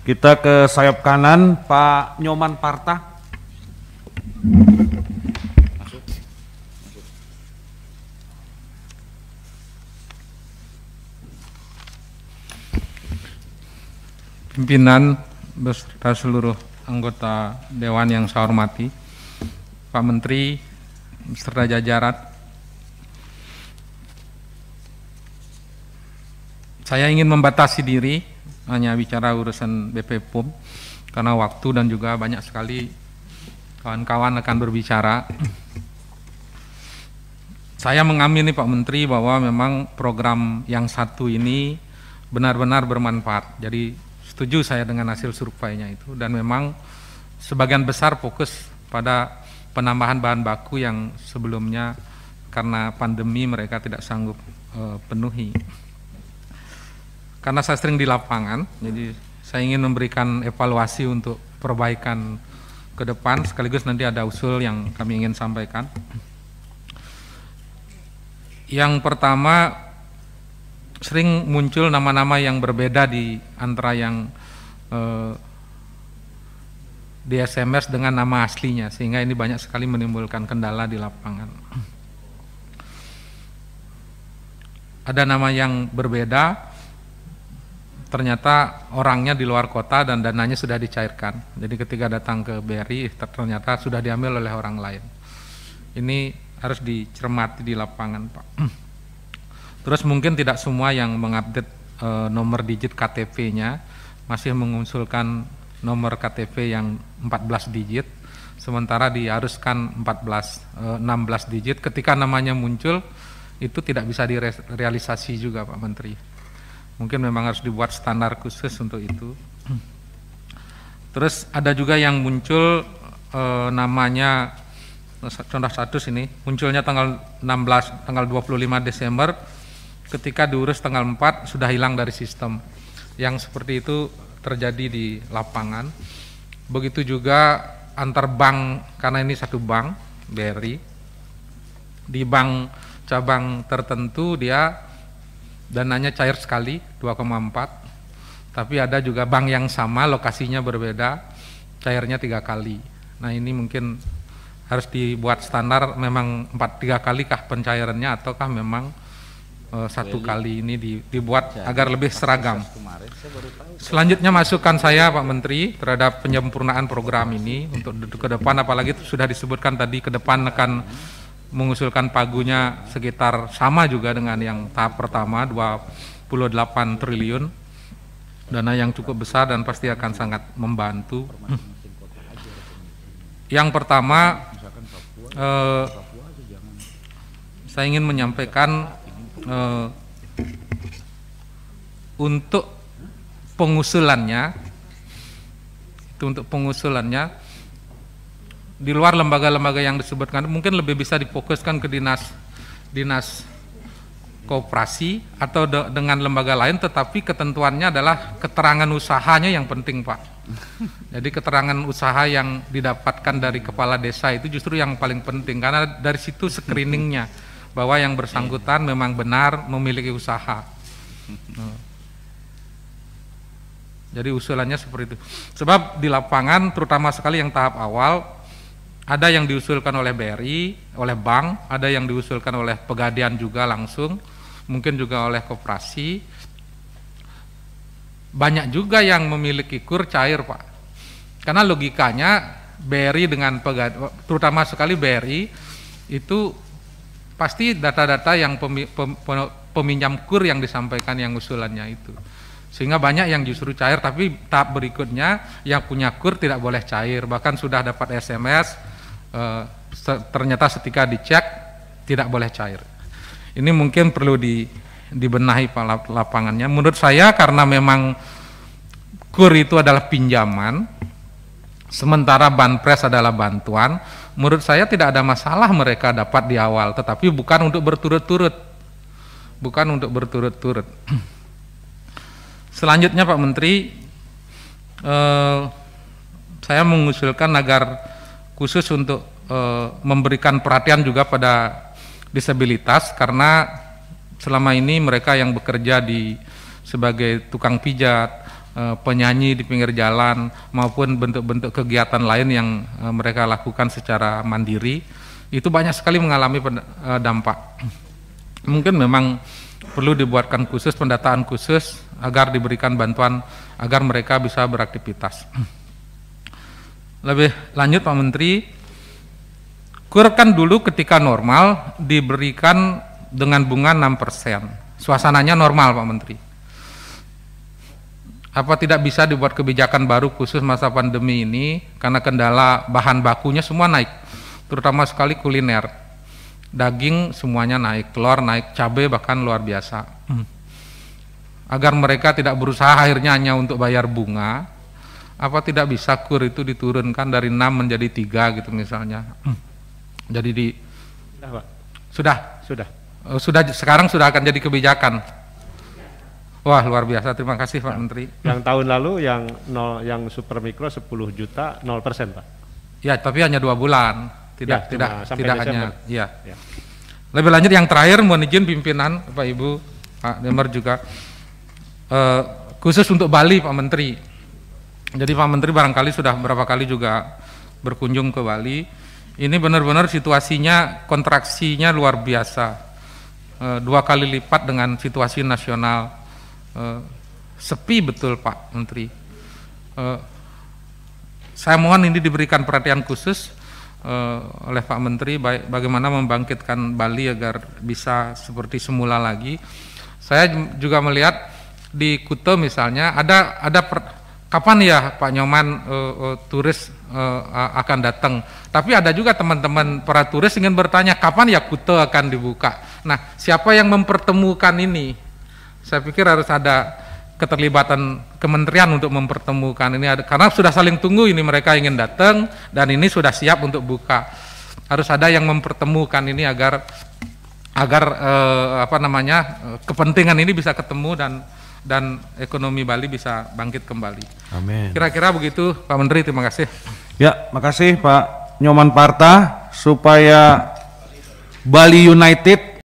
Kita ke sayap kanan, Pak Nyoman Parta. Pimpinan beserta seluruh anggota Dewan yang saya hormati, Pak Menteri beserta jajaran, saya ingin membatasi diri hanya bicara urusan BP PUM karena waktu dan juga banyak sekali kawan-kawan akan berbicara. Saya mengamini Pak Menteri bahwa memang program yang satu ini benar-benar bermanfaat. Jadi setuju saya dengan hasil surveinya itu, dan memang sebagian besar fokus pada penambahan bahan baku yang sebelumnya karena pandemi mereka tidak sanggup penuhi. Karena saya sering di lapangan, jadi saya ingin memberikan evaluasi untuk perbaikan ke depan, sekaligus nanti ada usul yang kami ingin sampaikan. Yang pertama, sering muncul nama-nama yang berbeda di antara yang di SMS dengan nama aslinya, sehingga ini banyak sekali menimbulkan kendala di lapangan. Ada nama yang berbeda, ternyata orangnya di luar kota dan dananya sudah dicairkan. Jadi ketika datang ke BRI ternyata sudah diambil oleh orang lain. Ini harus dicermati di lapangan, Pak. Terus mungkin tidak semua yang mengupdate nomor digit KTP-nya masih mengusulkan nomor KTP yang 14 digit, sementara diharuskan 16 digit. Ketika namanya muncul itu tidak bisa direalisasi juga, Pak Menteri. Mungkin memang harus dibuat standar khusus untuk itu. Terus ada juga yang muncul namanya, contoh status ini, munculnya tanggal 25 Desember, ketika diurus tanggal 4 sudah hilang dari sistem. Yang seperti itu terjadi di lapangan. Begitu juga antar bank, karena ini satu bank, BRI. Di bank cabang tertentu dia dananya cair sekali 2,4, tapi ada juga bank yang sama lokasinya berbeda cairnya 3 kali. Nah ini mungkin harus dibuat standar, memang 3 kali kah pencairannya ataukah memang 1 kali ini dibuat agar lebih seragam. Selanjutnya masukan saya Pak Menteri terhadap penyempurnaan program ini untuk ke depan, apalagi itu sudah disebutkan tadi ke depan akan mengusulkan pagunya sekitar sama juga dengan yang tahap pertama 28 triliun, dana yang cukup besar dan pasti akan sangat membantu. Yang pertama, saya ingin menyampaikan untuk pengusulannya, di luar lembaga-lembaga yang disebutkan mungkin lebih bisa difokuskan ke dinas koperasi atau dengan lembaga lain, tetapi ketentuannya adalah keterangan usahanya yang penting, Pak. Jadi keterangan usaha yang didapatkan dari kepala desa itu justru yang paling penting, karena dari situ screeningnya bahwa yang bersangkutan memang benar memiliki usaha. Jadi usulannya seperti itu. Sebab di lapangan terutama sekali yang tahap awal, ada yang diusulkan oleh BRI, oleh bank, ada yang diusulkan oleh Pegadaian juga langsung, mungkin juga oleh koperasi. Banyak juga yang memiliki KUR cair, Pak. Karena logikanya BRI dengan Pegadaian, terutama sekali BRI, itu pasti data-data yang peminjam KUR yang disampaikan yang usulannya itu. Sehingga banyak yang justru cair, tapi tahap berikutnya yang punya KUR tidak boleh cair. Bahkan sudah dapat SMS, ternyata ketika dicek tidak boleh cair. Ini mungkin perlu dibenahi lapangannya. Menurut saya karena memang KUR itu adalah pinjaman, sementara banpres adalah bantuan, menurut saya tidak ada masalah mereka dapat di awal, tetapi bukan untuk berturut-turut. Selanjutnya Pak Menteri, saya mengusulkan agar khusus untuk memberikan perhatian juga pada disabilitas, karena selama ini mereka yang bekerja sebagai tukang pijat penyanyi di pinggir jalan maupun bentuk-bentuk kegiatan lain yang mereka lakukan secara mandiri, itu banyak sekali mengalami dampak. Mungkin memang perlu dibuatkan khusus, pendataan khusus agar diberikan bantuan agar mereka bisa beraktivitas. Lebih lanjut Pak Menteri, KUR kan dulu ketika normal diberikan dengan bunga 6%. Suasananya normal Pak Menteri. Apa tidak bisa dibuat kebijakan baru khusus masa pandemi ini karena kendala bahan bakunya semua naik, terutama sekali kuliner. Daging semuanya naik, telur naik, cabai bahkan luar biasa. Agar mereka tidak berusaha akhirnya hanya untuk bayar bunga, apa tidak bisa KUR itu diturunkan dari 6 menjadi 3 gitu misalnya. Jadi sudah sekarang sudah akan jadi kebijakan. Wah, luar biasa, terima kasih Pak Menteri. Yang tahun lalu yang super mikro 10 juta 0% Pak. Ya, tapi hanya 2 bulan, tidak Desember. hanya. Ya. Lebih lanjut yang terakhir, mohon izin pimpinan, Bapak Ibu, Pak Demar juga khusus untuk Bali Pak Menteri. Jadi Pak Menteri barangkali sudah berapa kali juga berkunjung ke Bali. Ini benar-benar situasinya, kontraksinya luar biasa, 2 kali lipat dengan situasi nasional. Sepi betul Pak Menteri. Saya mohon ini diberikan perhatian khusus oleh Pak Menteri, bagaimana membangkitkan Bali agar bisa seperti semula lagi. Saya juga melihat di Kuta misalnya kapan ya Pak Nyoman turis akan datang. Tapi ada juga teman-teman para turis ingin bertanya kapan ya Kuta akan dibuka. Nah, siapa yang mempertemukan ini? Saya pikir harus ada keterlibatan kementerian untuk mempertemukan ini, karena sudah saling tunggu ini, mereka ingin datang dan ini sudah siap untuk buka. Harus ada yang mempertemukan ini agar kepentingan ini bisa ketemu dan ekonomi Bali bisa bangkit kembali. Amin. Kira-kira begitu Pak Menteri, terima kasih. Ya, makasih Pak Nyoman Parta, supaya Bali United